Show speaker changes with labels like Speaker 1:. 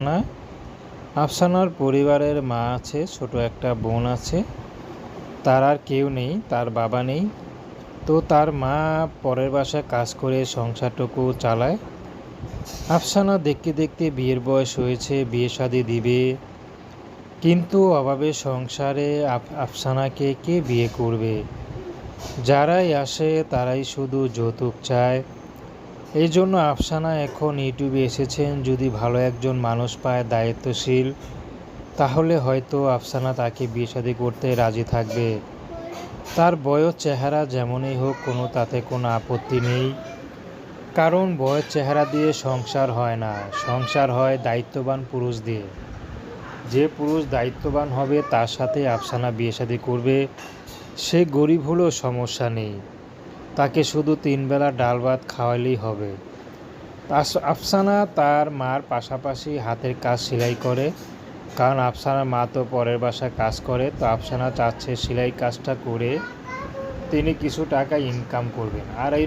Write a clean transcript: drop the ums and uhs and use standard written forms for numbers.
Speaker 1: না, আফসানার পরিবারের মা আছে, ছোট একটা বোন আছে। তার আর কেউ নেই, তার বাবা নেই। তো তার মা পরের বাসায় কাজ করে সংসারটুকু চালায়। আফসানা দেখতে দেখতে বিয়ের বয়স হয়েছে, বিয়ে শাদী দিবে, কিন্তু অভাবের সংসারে আফসানাকে কে বিয়ে করবে? যারাই আসে তারাই শুধু যৌতুক চায়। এই জন্য আফসানা এখন ইউটিউবে এসেছেন। যদি ভালো একজন মানুষ পায়, দায়িত্বশীল, তাহলে হয়তো আফসানা তাকে বিয়ে শাদী করতে রাজি থাকবে। তার বয়স চেহারা যেমনই হোক, তাতে কোনো আপত্তি নেই। কারণ বয়স চেহারা দিয়ে সংসার হয় না, সংসার হয় দায়িত্ববান পুরুষ দিয়ে। যে পুরুষ দায়িত্ববান হবে তার সাথে আফসানা বিয়ে শাদী করবে। সে গরিব হলেও সমস্যা নেই, তাকে শুধু 3 বেলা ডাল ভাত খাওয়ালেই হবে। আফসানা তার মার পাশাপাশি হাতের কাজ সেলাই করে, কারণ আফসানার মা তো পরের বাসায় কাজ করে। তো আফসানা চাচ্ছে সেলাই কাজটা করে তিনি কিছু টাকা ইনকাম করবেন। আর এই